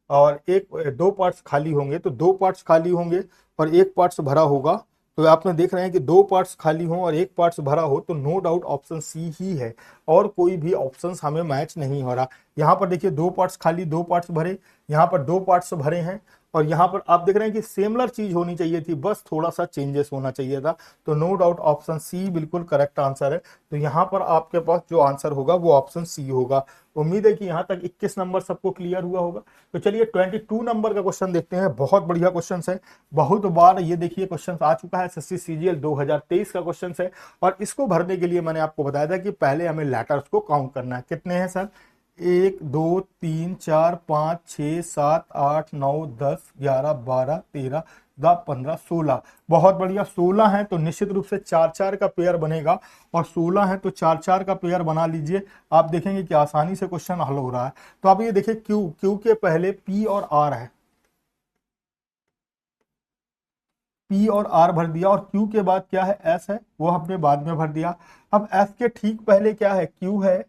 A: और एक 2 पार्ट्स खाली होंगे, तो 2 पार्ट्स खाली होंगे और 1 पार्ट्स भरा होगा। तो आपने देख रहे हैं कि 2 पार्ट्स खाली हो और 1 पार्ट्स भरा हो, तो नो डाउट ऑप्शन सी ही है, और कोई भी ऑप्शन हमें मैच नहीं हो रहा। यहाँ पर देखिए 2 पार्ट्स खाली, 2 पार्ट्स भरे, यहाँ पर 2 पार्ट्स भरे हैं, और यहाँ पर आप देख रहे हैं कि सिमिलर चीज होनी चाहिए थी, बस थोड़ा सा चेंजेस होना चाहिए था। तो नो डाउट ऑप्शन सी बिल्कुल करेक्ट आंसर है। तो यहाँ पर आपके पास जो आंसर होगा वो ऑप्शन सी होगा। उम्मीद है कि यहाँ तक 21 नंबर सबको क्लियर हुआ होगा। तो चलिए 22 नंबर का क्वेश्चन देखते हैं। बहुत बढ़िया क्वेश्चन है, बहुत बार ये देखिए क्वेश्चन आ चुका है, एसएससी सीजीएल 2023 का क्वेश्चन है। और इसको भरने के लिए मैंने आपको बताया था कि पहले हमें लेटर्स को काउंट करना है। कितने हैं सर, 1 2 3 4 5 6 7 8 9 10 11 12 13 14 15 16। बहुत बढ़िया, 16 है तो निश्चित रूप से 4 4 का पेयर बनेगा, और 16 है तो 4 4 का पेयर बना लीजिए। आप देखेंगे कि आसानी से क्वेश्चन हल हो रहा है। तो आप ये देखिए क्यू, क्यू के पहले पी और आर है, पी और आर भर दिया, और क्यू के बाद क्या है, एस है, वो हमने बाद में भर दिया। अब एस के ठीक पहले क्या है, क्यू है,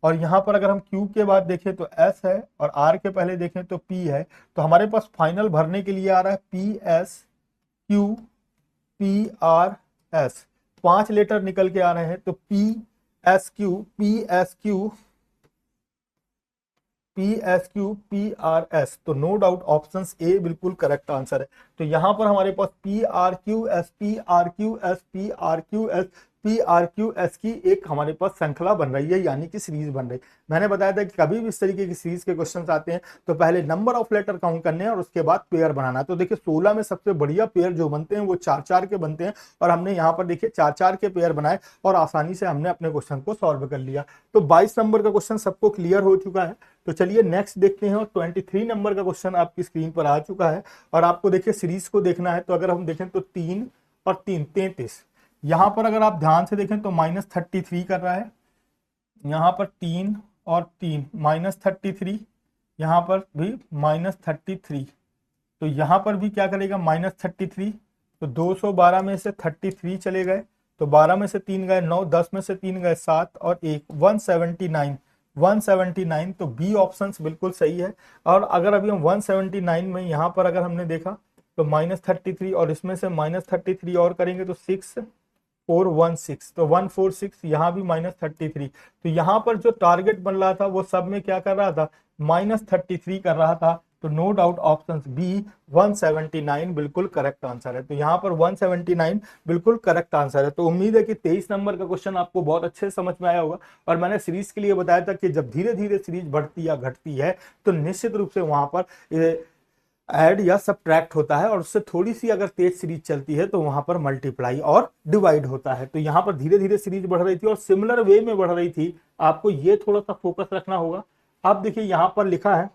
A: और यहां पर अगर हम क्यू के बाद देखें तो एस है, और आर के पहले देखें तो पी है। तो हमारे पास फाइनल भरने के लिए आ रहा है P S Q P R S. 5 letter निकल के आ रहे हैं, तो P S Q P R S. तो नो डाउट ऑप्शन ए बिल्कुल करेक्ट आंसर है। तो यहां पर हमारे पास P R Q S P R Q S P R Q S P R Q S की एक हमारे पास श्रृंखला बन रही है, यानी कि सीरीज बन रही है। मैंने बताया था कि कभी भी इस तरीके की सीरीज के क्वेश्चंस आते हैं तो पहले नंबर ऑफ लेटर काउंट करने हैं और उसके बाद पेयर बनाना है। तो देखिए 16 में सबसे बढ़िया पेयर जो बनते हैं वो 4 4 के बनते हैं, और हमने यहाँ पर देखिए 4 4 के पेयर बनाए और आसानी से हमने अपने क्वेश्चन को सॉल्व कर लिया। तो 22 नंबर का क्वेश्चन सबको क्लियर हो चुका है। तो चलिए नेक्स्ट देखते हैं, और 23 नंबर का क्वेश्चन आपकी स्क्रीन पर आ चुका है, और आपको देखिए सीरीज को देखना है। तो अगर हम देखें तो 3 और 3 33, यहां पर अगर आप ध्यान से देखें तो -33 कर रहा है, यहां पर 3 और 3 -33, यहां पर भी -33। तो यहां पर भी क्या करेगा, -33। तो 212 में से 33 चले गए, तो 12 में से 3 गए 9, 10 में से 3 गए 7 और 1 179, 179। तो बी ऑप्शन बिल्कुल सही है। और अगर अभी हम 179 में यहाँ पर अगर हमने देखा तो -33 और इसमें से -33 और करेंगे तो 6416, तो 146, यहाँ भी -33। तो यहाँ पर जो टारगेट बन रहा था वो सब में क्या कर रहा था, -33 कर रहा था। तो नो डाउट ऑप्शन बी 179 बिल्कुल करेक्ट आंसर है। तो यहाँ पर 179 बिल्कुल करेक्ट आंसर है। तो उम्मीद है कि 23 नंबर का क्वेश्चन आपको बहुत अच्छे से समझ में आया होगा। और मैंने सीरीज के लिए बताया था कि जब धीरे धीरे सीरीज बढ़ती या घटती है तो निश्चित रूप से वहां पर ऐड या सब्ट्रैक्ट होता है, और उससे थोड़ी सी अगर तेज सीरीज चलती है तो वहां पर मल्टीप्लाई और डिवाइड होता है। तो यहाँ पर धीरे धीरे सीरीज बढ़ रही थी और सिमिलर वे में बढ़ रही थी। आपको ये थोड़ा सा फोकस रखना होगा। अब देखिए यहाँ पर लिखा है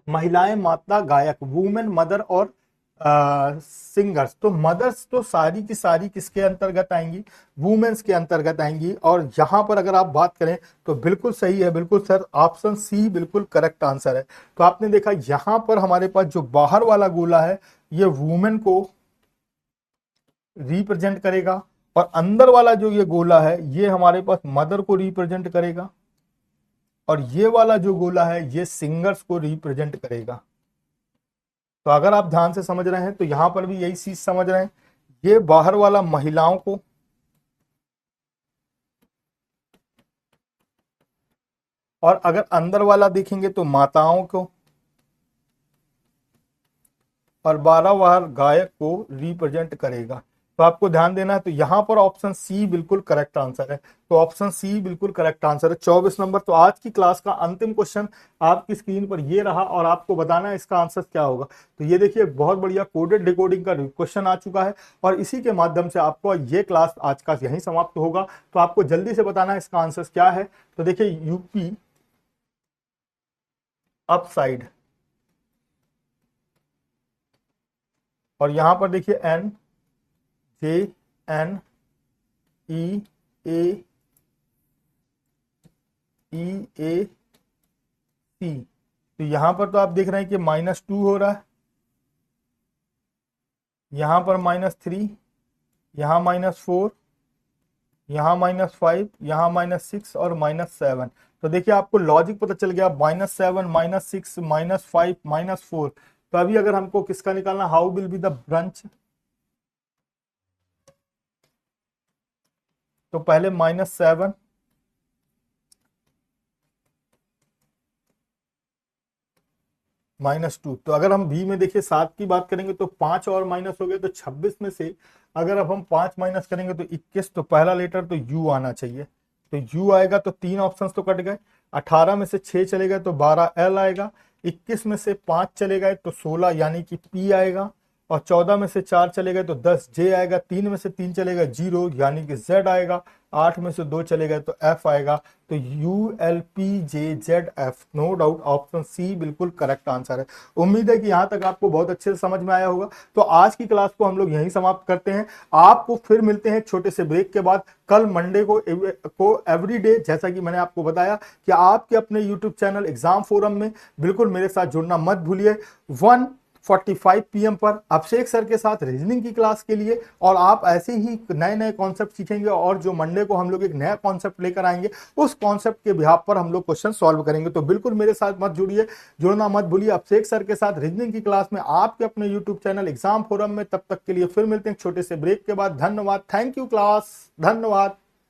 A: महिलाएं माता गायक, वुमेन मदर और सिंगर्स। तो मदर्स तो सारी की सारी किसके अंतर्गत आएंगी, वुमेन्स के अंतर्गत आएंगी। और यहां पर अगर आप बात करें तो बिल्कुल सही है, बिल्कुल सर, ऑप्शन सी बिल्कुल करेक्ट आंसर है। तो आपने देखा यहां पर हमारे पास जो बाहर वाला गोला है ये वुमेन को रिप्रेजेंट करेगा, और अंदर वाला जो ये गोला है ये हमारे पास मदर को रिप्रेजेंट करेगा, और ये वाला जो गोला है ये सिंगर्स को रिप्रेजेंट करेगा। तो अगर आप ध्यान से समझ रहे हैं तो यहां पर भी यही चीज समझ रहे हैं, ये बाहर वाला महिलाओं को, और अगर अंदर वाला देखेंगे तो माताओं को, और 12 बार गायक को रिप्रेजेंट करेगा। तो आपको ध्यान देना है। तो यहां पर ऑप्शन सी बिल्कुल करेक्ट आंसर है। तो ऑप्शन सी बिल्कुल करेक्ट आंसर है। 24 नंबर। तो आज की क्लास का अंतिम क्वेश्चन आपकी स्क्रीन पर ये रहा, और आपको बताना है इसका आंसर क्या होगा। तो ये देखिए बहुत बढ़िया कोडेड डिकोडिंग का क्वेश्चन आ चुका है, और इसी के माध्यम से आपको ये क्लास आज का यहीं समाप्त होगा। तो आपको जल्दी से बताना है इसका आंसर क्या है। तो देखिए यूपी अपसाइड, और यहां पर देखिए एन जे एन ई ए सी। तो यहां पर तो आप देख रहे हैं कि -2 हो रहा है, यहां पर -3, यहां -4, यहां -5, यहां -6 और -7। तो देखिए आपको लॉजिक पता चल गया, -7, -6, -5, -4। तो अभी अगर हमको किसका निकालना, how will be the brunch, तो पहले -7, -2। तो अगर हम बी में देखिए 7 की बात करेंगे तो 5 और माइनस हो गए, तो 26 में से अगर अब हम 5 माइनस करेंगे तो 21। तो पहला लेटर तो यू आना चाहिए, तो यू आएगा। तो 3 ऑप्शंस तो कट गए। 18 में से 6 चले गए तो 12 एल आएगा। 21 में से 5 चले गए तो 16 यानी कि पी आएगा, और 14 में से 4 चले गए तो 10 जे आएगा। 3 में से 3 चले गए 0 यानी कि जेड आएगा। 8 में से 2 चले गए तो एफ आएगा। तो ULPJZF, no doubt option C बिल्कुल करेक्ट आंसर है। उम्मीद है कि यहाँ तक आपको बहुत अच्छे से समझ में आया होगा। तो आज की क्लास को हम लोग यहीं समाप्त करते हैं। आपको फिर मिलते हैं छोटे से ब्रेक के बाद कल मंडे को एवरीडे, जैसा कि मैंने आपको बताया कि आपके अपने यूट्यूब चैनल एग्जाम फोरम में बिल्कुल मेरे साथ जुड़ना मत भूलिए। 1:45 PM पर अभिषेक सर के साथ रीजनिंग की क्लास के लिए, और आप ऐसे ही नए नए कॉन्सेप्ट सीखेंगे, और जो मंडे को हम लोग एक नया कॉन्सेप्ट लेकर आएंगे उस कॉन्सेप्ट के बिहाफ पर हम लोग क्वेश्चन सॉल्व करेंगे। तो बिल्कुल मेरे साथ मत जुड़िए, जुड़ना मत भूलिए अभिषेक सर के साथ रीजनिंग की क्लास में आपके अपने यूट्यूब चैनल एग्जाम फोरम में। तब तक के लिए फिर मिलते हैं छोटे से ब्रेक के बाद। धन्यवाद, थैंक यू क्लास, धन्यवाद।